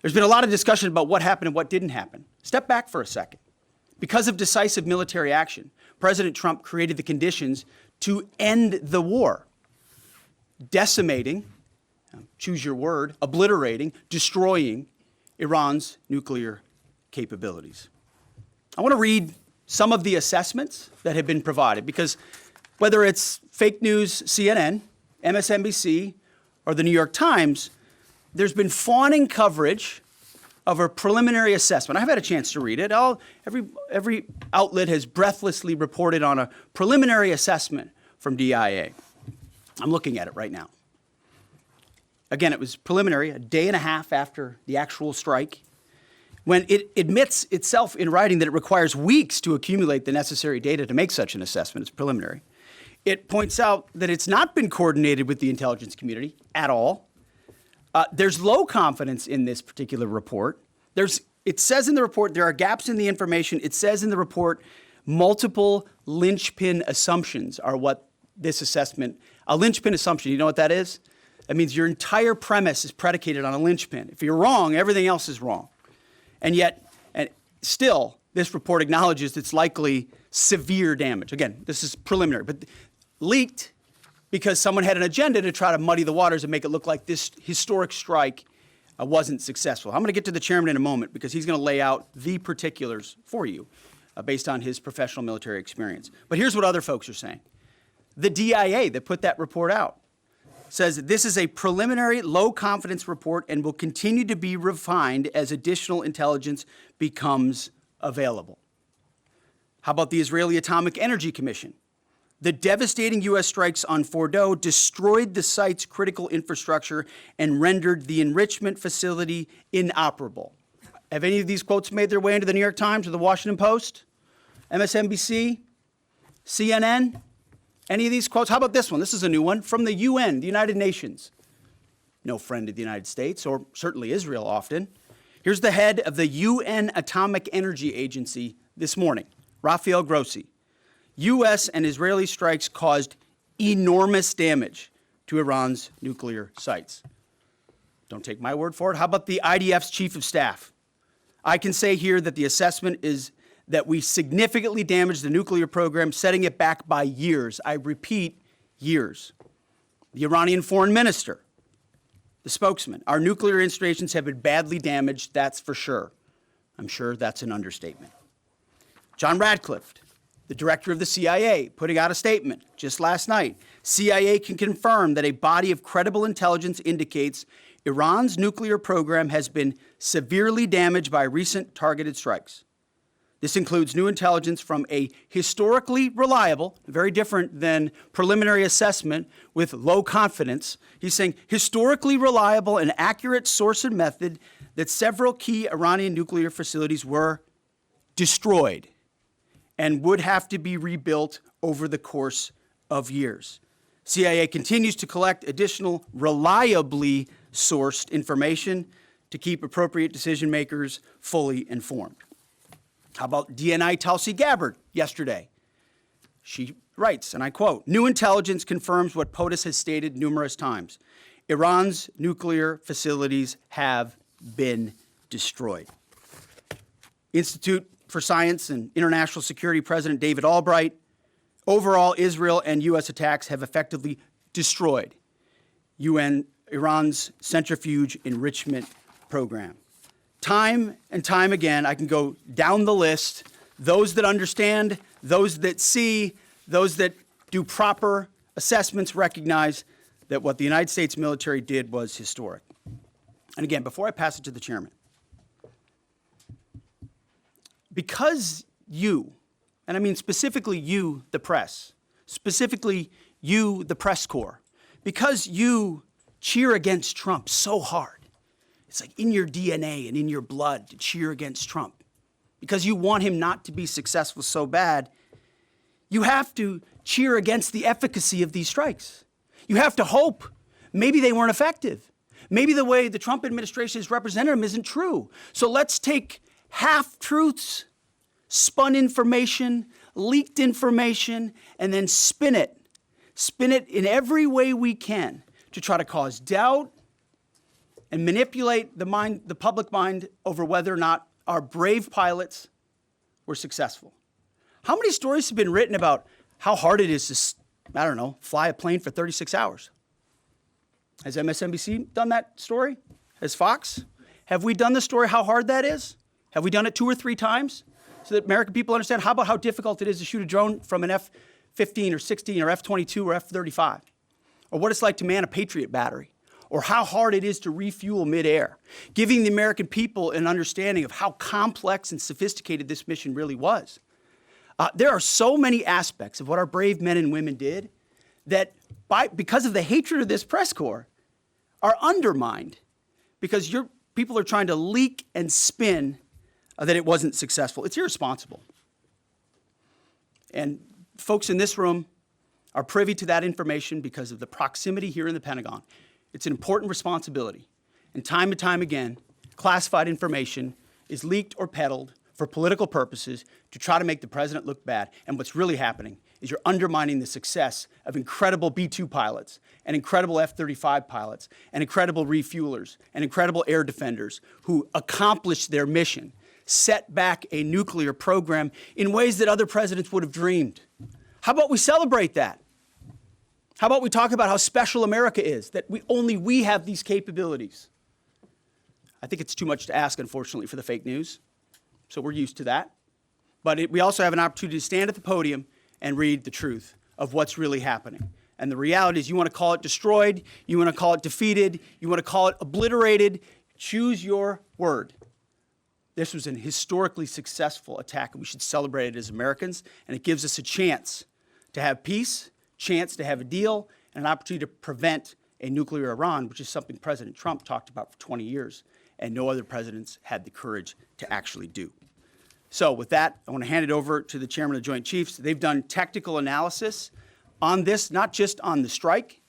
There's been a lot of discussion about what happened and what didn't happen. Step back for a second. Because of decisive military action, President Trump created the conditions to end the war, decimating, choose your word, obliterating, destroying Iran's nuclear capabilities. I want to read some of the assessments that have been provided, because whether it's fake news, CNN, MSNBC, or the New York Times, there's been fawning coverage of a preliminary assessment. I've had a chance to read it. Every outlet has breathlessly reported on a preliminary assessment from DIA. I'm looking at it right now. Again, it was preliminary, a day and a half after the actual strike, when it admits itself in writing that it requires weeks to accumulate the necessary data to make such an assessment. It's preliminary. It points out that it's not been coordinated with the intelligence community at all. There's low confidence in this particular report. It says in the report there are gaps in the information. It says in the report multiple linchpin assumptions are what this assessment, a linchpin assumption, you know what that is? That means your entire premise is predicated on a linchpin. If you're wrong, everything else is wrong. And yet, still, this report acknowledges it's likely severe damage. Again, this is preliminary, but leaked because someone had an agenda to try to muddy the waters and make it look like this historic strike wasn't successful. I'm going to get to the chairman in a moment because he's going to lay out the particulars for you based on his professional military experience. But here's what other folks are saying. The DIA that put that report out says this is a preliminary low-confidence report and will continue to be refined as additional intelligence becomes available. How about the Israeli Atomic Energy Commission? The devastating U.S. strikes on Fordow destroyed the site's critical infrastructure and rendered the enrichment facility inoperable. Have any of these quotes made their way into the New York Times or the Washington Post, MSNBC, CNN? Any of these quotes? How about this one? This is a new one from the UN, the United Nations. No friend of the United States, or certainly Israel often. Here's the head of the UN Atomic Energy Agency this morning, Rafael Grossi. U.S. and Israeli strikes caused enormous damage to Iran's nuclear sites. Don't take my word for it. How about the IDF's chief of staff? I can say here that the assessment is that we significantly damaged the nuclear program, setting it back by years. I repeat, years. The Iranian foreign minister, the spokesman, our nuclear installations have been badly damaged, that's for sure. I'm sure that's an understatement. John Radcliffe, the director of the CIA, putting out a statement just last night. CIA can confirm that a body of credible intelligence indicates Iran's nuclear program has been severely damaged by recent targeted strikes. This includes new intelligence from a historically reliable, very different than preliminary assessment with low confidence. He's saying historically reliable and accurate source and method that several key Iranian nuclear facilities were destroyed and would have to be rebuilt over the course of years. CIA continues to collect additional reliably sourced information to keep appropriate decision makers fully informed. How about DNI Tulsi Gabbard yesterday? She writes, and I quote, "New intelligence confirms what POTUS has stated numerous times. Iran's nuclear facilities have been destroyed." Institute for Science and International Security President David Albright, overall Israel and U.S. attacks have effectively destroyed Iran's centrifuge enrichment program. Time and time again, I can go down the list, those that understand, those that see, those that do proper assessments recognize that what the United States military did was historic. And again, before I pass it to the chairman, because you, and I mean specifically you, the press, specifically you, the press corps, because you cheer against Trump so hard, it's like in your DNA and in your blood to cheer against Trump, because you want him not to be successful so bad, you have to cheer against the efficacy of these strikes. You have to hope maybe they weren't effective. Maybe the way the Trump administration has represented them isn't true. So let's take half-truths, spun information, leaked information, and then spin it in every way we can to try to cause doubt and manipulate the public mind over whether or not our brave pilots were successful. How many stories have been written about how hard it is to, I don't know, fly a plane for 36 hours? Has MSNBC done that story? Has Fox? Have we done the story how hard that is? Have we done it 2 or 3 times so that American people understand? How about how difficult it is to shoot a drone from an F-15 or 16 or F-22 or F-35? Or what it's like to man a Patriot battery? Or how hard it is to refuel midair? Giving the American people an understanding of how complex and sophisticated this mission really was. There are so many aspects of what our brave men and women did that because of the hatred of this press corps are undermined because people are trying to leak and spin that it wasn't successful. It's irresponsible. And folks in this room are privy to that information because of the proximity here in the Pentagon. It's an important responsibility. And time again, classified information is leaked or peddled for political purposes to try to make the president look bad. And what's really happening is you're undermining the success of incredible B-2 pilots and incredible F-35 pilots and incredible refuelers and incredible air defenders who accomplished their mission, set back a nuclear program in ways that other presidents would have dreamed. How about we celebrate that? How about we talk about how special America is, that only we have these capabilities? I think it's too much to ask, unfortunately, for the fake news. So we're used to that. But we also have an opportunity to stand at the podium and read the truth of what's really happening. And the reality is you want to call it destroyed, you want to call it defeated, you want to call it obliterated, choose your word. This was an historically successful attack, and we should celebrate it as Americans, and it gives us a chance to have peace, chance to have a deal, and an opportunity to prevent a nuclear Iran, which is something President Trump talked about for 20 years, and no other presidents had the courage to actually do. So with that, I want to hand it over to the Chairman of the Joint Chiefs. They've done technical analysis on this, not just on the strike,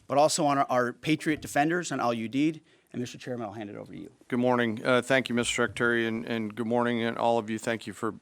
but also on our Patriot defenders, on Al-Udeid. And Mr. Chairman, I'll hand it over to you. Good morning. Thank you, Mr. Secretary, and good morning, and all of you. Thank you for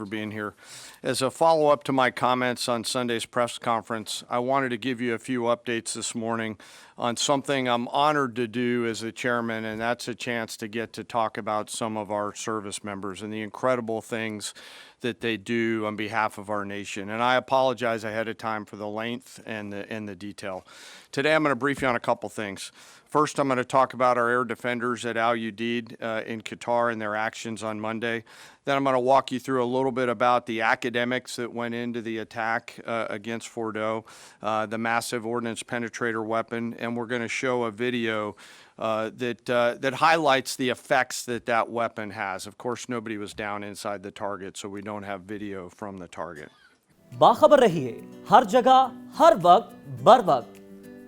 being here. As a follow-up to my comments on Sunday's press conference, I wanted to give you a few updates this morning on something I'm honored to do as a chairman, and that's a chance to get to talk about some of our service members and the incredible things that they do on behalf of our nation. And I apologize ahead of time for the length and the detail. Today, I'm going to brief you on a couple things. First, I'm going to talk about our air defenders at Al-Udeid in Qatar and their actions on Monday. Then I'm going to walk you through a little bit about the academics that went into the attack against Fordo, the massive ordnance penetrator weapon, and we're going to show a video that highlights the effects that weapon has. Of course, nobody was down inside the target, so we don't have video from the target. बाखबर रहिए हर जगह हर वक्त बर वक्त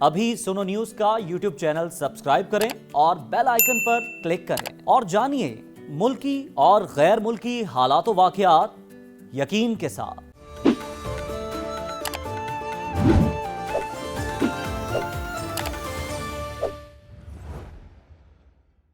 अभी सुनो news का YouTube channel subscribe करें और बेल आइकन पर क्लिक करें और जानिए मुल्की और गैर मुल्की हालात व वाक़यात यकीन के साथ।